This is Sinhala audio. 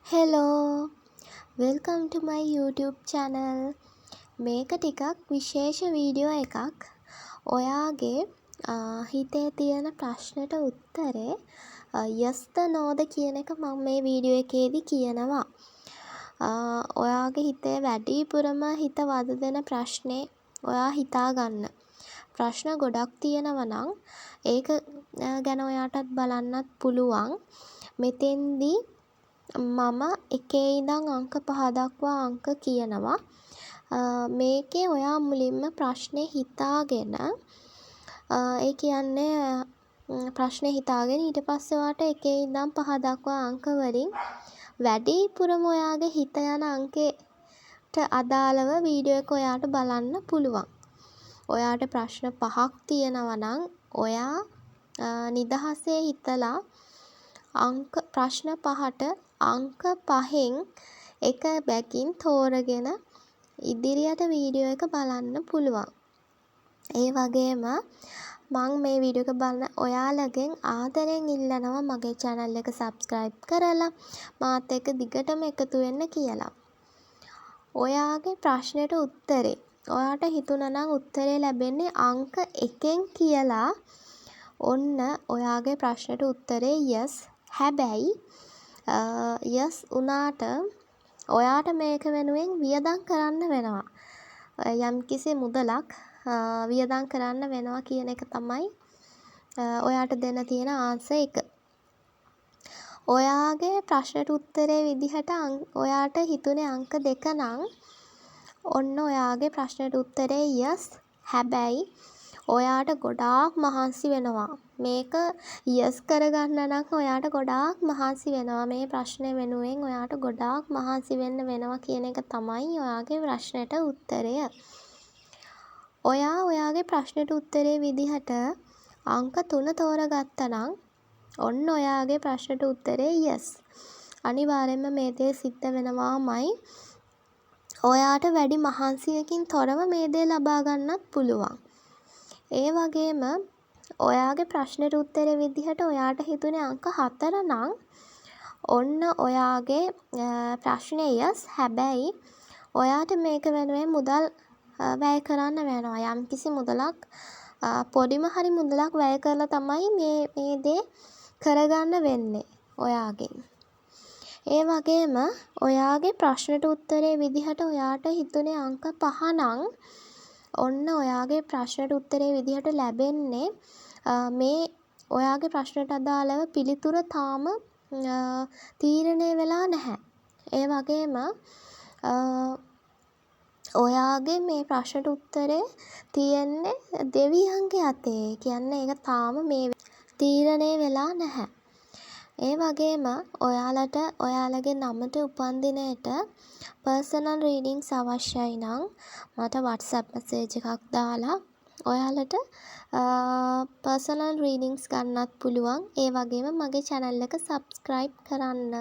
Hello, welcome to my YouTube channel. මේක ටිකක් විශේෂ වීඩියෝ එකක්. ඔයාගේ හිතේ තියෙන ප්‍රශ්නට උත්තරේ yes ද no ද කියන එක මම මේ වීඩියෝ එකේදී කියනවා. ඔයාගේ හිතේ වැඩිපුරම හිත වද දෙන ප්‍රශ්නේ ඔයා හිතා ගන්න. ප්‍රශ්න ගොඩක් තියෙනවා නම් ඒක ගැන ඔයාටත් බලන්නත් පුළුවන්. මෙතෙන්දී මම එකේ ඉඳන් අංක 5 දක්වා අංක කියනවා. මේකේ ඔයා මුලින්ම ප්‍රශ්නේ හිතාගෙන ඒ කියන්නේ ප්‍රශ්නේ හිතාගෙන ඊට පස්සේ ඔයාට එකේ ඉඳන් 5 දක්වා අංක වලින් වැඩිපුරම ඔයාගේ හිත යන අංකයට අදාළව වීඩියෝ එක ඔයාට බලන්න පුළුවන්. ඔයාට ප්‍රශ්න 5ක් තියෙනවා නම් ඔයා නිදහසේ හිතලා ප්‍රශ්න 5ට අංක 5න් එක බැගින් තෝරගෙන ඉදිරියට වීඩියෝ එක බලන්න පුළුවන්. ඒ වගේම මම මේ වීඩියෝ එක බලන ඔයාලගෙන් ආදරෙන් ඉල්ලනවා මගේ channel එක subscribe කරලා මාත් එක්ක දිගටම එකතු වෙන්න කියලා. ඔයාගේ ප්‍රශ්නෙට උත්තරේ ඔයාට හිතුණා නම් උත්තරේ ලැබෙන්නේ අංක 1න් කියලා ඔන්න ඔයාගේ ප්‍රශ්නෙට උත්තරේ yes. හැබැයි yes උනාට ඔයාට මේක වෙනුවෙන් වියදම් කරන්න වෙනවා. යම්කිසි මුදලක් වියදම් කරන්න වෙනවා කියන එක තමයි ඔයාට දෙන්න තියෙන ආන්සර් එක. ඔයාගේ ප්‍රශ්නට උත්තරේ විදිහට ඔයාට හිතුනේ අංක 2 නම් ඔන්න ඔයාගේ ප්‍රශ්නට උත්තරේ yes. හැබැයි ඔයාට ගොඩාක් මහන්සි වෙනවා. මේක yes කරගන්න නම් ඔයාට ගොඩාක් මහන්සි වෙනවා. මේ ප්‍රශ්නේ වෙනුවෙන් ඔයාට ගොඩාක් මහන්සි වෙන්න වෙනවා කියන එක තමයි ඔයාගේ ප්‍රශ්නෙට උත්තරය. ඔයාගේ ප්‍රශ්නෙට උත්තරේ විදිහට අංක 3 තෝරගත්තා නම් ඔන්න ඔයාගේ ප්‍රශ්නෙට උත්තරේ yes. අනිවාර්යයෙන්ම මේ දේ සිද්ධ වෙනවාමයි. ඔයාට වැඩි මහන්සියකින් තොරව මේ දේ ලබා ගන්නත් පුළුවන්. ඒ වගේම ඔයාගේ ප්‍රශ්නෙට උත්තරේ විදිහට ඔයාට හිතුනේ අංක 4 නම් ඔන්න ඔයාගේ ප්‍රශ්නේ yes. හැබැයි ඔයාට මේක වෙනුවෙන් මුදල් වැය කරන්න වෙනවා. යම්කිසි මුදලක් පොඩිම හරි මුදලක් වැය කරලා තමයි මේ දේ කරගන්න වෙන්නේ ඔයාගෙන්. ඒ වගේම ඔයාගේ ප්‍රශ්නට උත්තරේ විදිහට ඔයාට හිතුනේ අංක 5 නම් ඔන්න ඔයාගේ ප්‍රශ්නට උත්තරේ විදිහට ලැබෙන්නේ මේ ඔයාගේ ප්‍රශ්නට අදාළව පිළිතුර තාම තීරණය වෙලා නැහැ. ඒ වගේම ඔයාගේ මේ ප්‍රශ්නට උත්තරේ තියෙන්නේ දෙවියන්ගේ අතේ. කියන්නේ ඒක තාම මේ තීරණය වෙලා නැහැ. ඒ වගේම ඔයාලට ඔයාලගේ නමට උපන්දිනයට personal readings අවශ්‍යයි නම් මට WhatsApp message එකක් දාලා ඔයාලට personal readings ගන්නත් පුළුවන්. ඒ වගේම මගේ channel එක subscribe කරන්න.